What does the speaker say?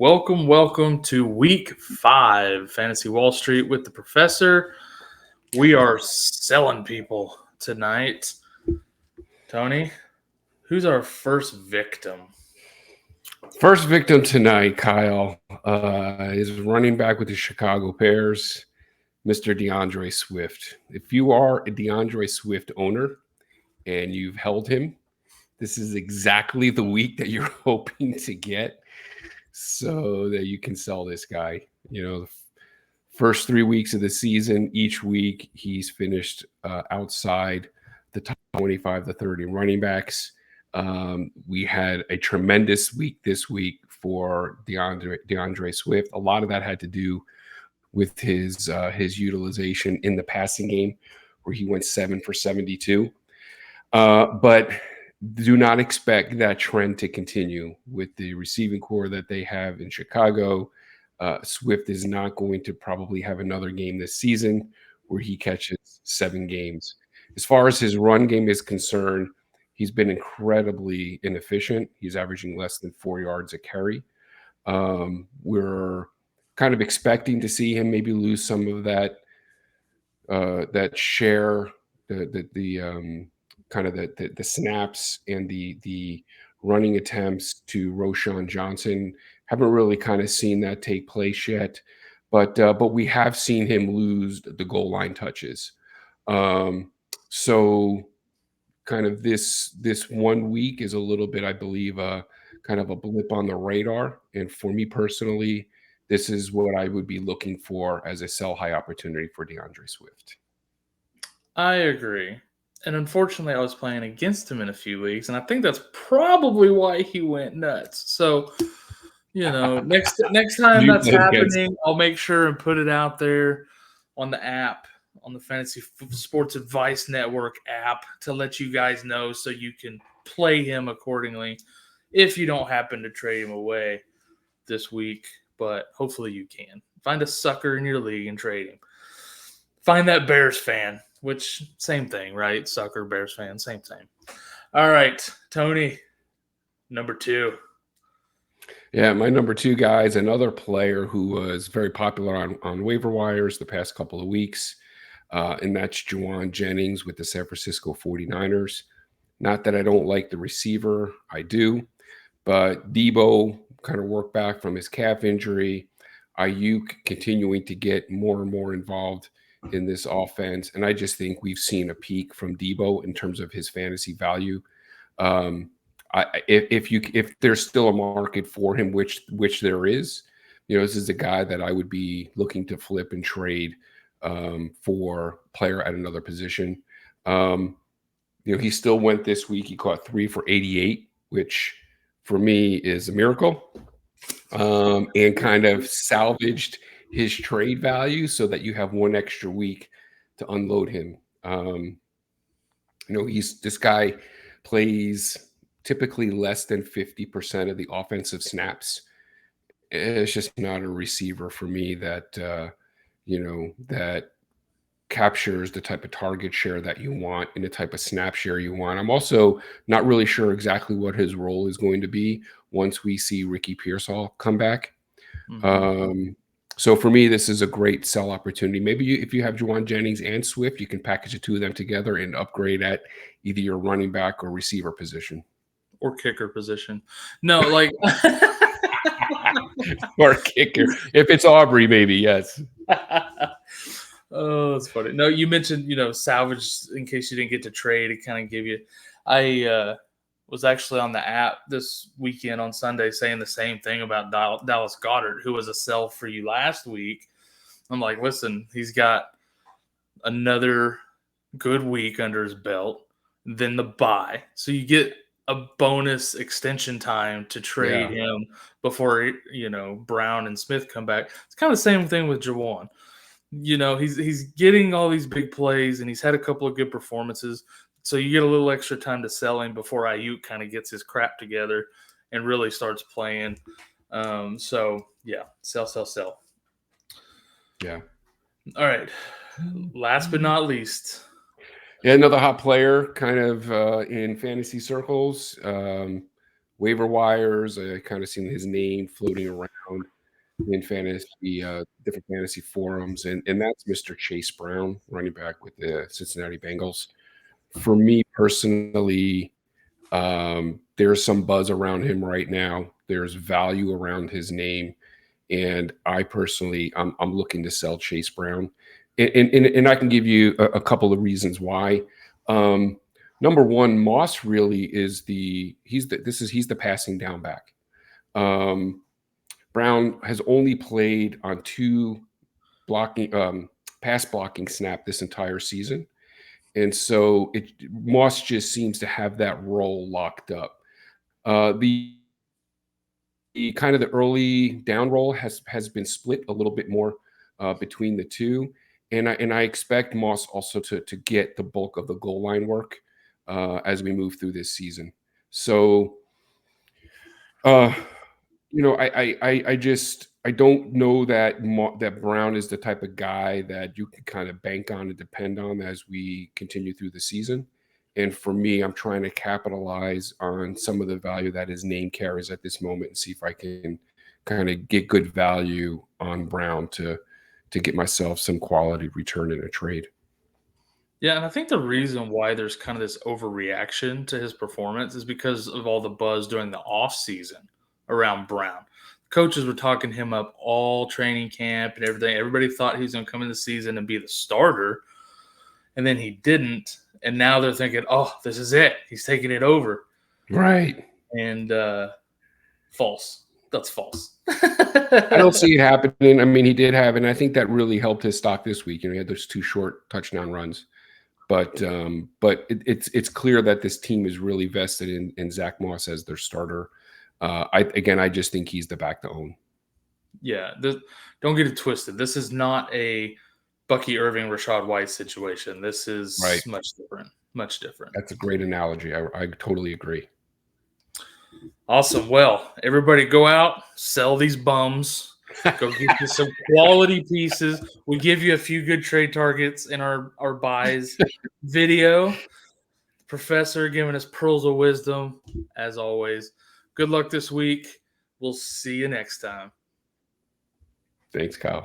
Welcome to week 5, Fantasy Wall Street with the Professor. We are selling people tonight. Tony, who's our first victim? First victim tonight, Kyle, is running back with the Chicago Bears, Mr. DeAndre Swift. If you are a DeAndre Swift owner and you've held him, this is exactly the week that you're hoping to get so that you can sell this guy. The first 3 weeks of the season, each week he's finished outside the top 25 to 30 running backs. We had a tremendous week this week for DeAndre Swift. A lot of that had to do with his utilization in the passing game, where he went 7 for 72. But do not expect that trend to continue with the receiving core that they have in Chicago. Swift is not going to probably have another game this season where he catches 7 games. As far as his run game is concerned, he's been incredibly inefficient. He's averaging less than 4 yards a carry. We're kind of expecting to see him maybe lose some of that share, the snaps and the running attempts to Roschon Johnson. Haven't really kind of seen that take place yet, but we have seen him lose the goal line touches. So kind of this 1 week is a little bit, I believe, kind of a blip on the radar. And for me personally, this is what I would be looking for as a sell high opportunity for DeAndre Swift. I agree. And unfortunately, I was playing against him in a few weeks, and I think that's probably why he went nuts. So, next time that's happening, I'll make sure and put it out there on the app, on the Fantasy Sports Advice Network app, to let you guys know so you can play him accordingly if you don't happen to trade him away this week. But hopefully you can. Find a sucker in your league and trade him. Find that Bears fan, which same thing, right? Sucker, Bears fan, same thing. All right, Tony, number 2. Yeah, my number 2 guy is another player who was very popular on waiver wires the past couple of weeks, and that's Jauan Jennings with the San Francisco 49ers. Not that I don't like the receiver, I do, but Debo kind of worked back from his calf injury. Ayuk continuing to get more and more involved in this offense, and I just think we've seen a peak from Debo in terms of his fantasy value. If there's still a market for him, which there is, this is a guy that I would be looking to flip and trade for player at another position. He still went this week. He caught 3 for 88, which for me is a miracle, and kind of salvaged his trade value so that you have 1 extra week to unload him. This guy plays typically less than 50% of the offensive snaps. It's just not a receiver for me that that captures the type of target share that you want and the type of snap share you want. I'm also not really sure exactly what his role is going to be once we see Ricky Pearsall come back. Mm-hmm. So for me, this is a great sell opportunity. Maybe if you have Jauan Jennings and Swift, you can package the 2 of them together and upgrade at either your running back or receiver position. Or kicker position. No, like or kicker. If it's Aubrey, maybe, yes. Oh, that's funny. No, you mentioned, salvage in case you didn't get to trade. It kind of gave you. I was actually on the app this weekend on Sunday saying the same thing about Dallas Goedert, who was a sell for you last week. I'm like, listen, he's got another good week under his belt, then the bye. So you get a bonus extension time to trade him before, Brown and Smith come back. It's kind of the same thing with Jauan. He's getting all these big plays, and he's had a couple of good performances. So you get a little extra time to sell him before Ayuk kind of gets his crap together and really starts playing. So, yeah, sell. Yeah. All right. Last but not least. Yeah, another hot player kind of in fantasy circles. waiver wires. I kind of seen his name floating around in fantasy, different fantasy forums, and that's Mr. Chase Brown, running back with the Cincinnati Bengals. For me personally, there's some buzz around him right now. There's value around his name, and I personally, I'm looking to sell Chase Brown, and I can give you a couple of reasons why. Number one, Moss really is he's the passing down back. Brown has only played on 2 blocking pass blocking snap this entire season. And so Moss just seems to have that role locked up. The kind of the early down role has been split a little bit more between the two, and I expect Moss also to get the bulk of the goal line work as we move through this season. So, uh, I don't know that that Brown is the type of guy that you can kind of bank on and depend on as we continue through the season. And for me, I'm trying to capitalize on some of the value that his name carries at this moment and see if I can kind of get good value on Brown to get myself some quality return in a trade. Yeah, and I think the reason why there's kind of this overreaction to his performance is because of all the buzz during the offseason around Brown. Coaches were talking him up all training camp and everything. Everybody thought he was going to come in the season and be the starter, and then he didn't. And now they're thinking, oh, this is it. He's taking it over. Right. And false. That's false. I don't see it happening. I mean, he did have, and I think that really helped his stock this week. He had those 2 short touchdown runs. But it's clear that this team is really vested in Zach Moss as their starter. I just think he's the back to own. Yeah, don't get it twisted. This is not a Bucky Irving, Rashad White situation. This is Right. much different. Much different. That's a great analogy. I totally agree. Awesome. Well, everybody go out, sell these bums, go get you some quality pieces. We give you a few good trade targets in our buys video. Professor giving us pearls of wisdom, as always. Good luck this week. We'll see you next time. Thanks, Kyle.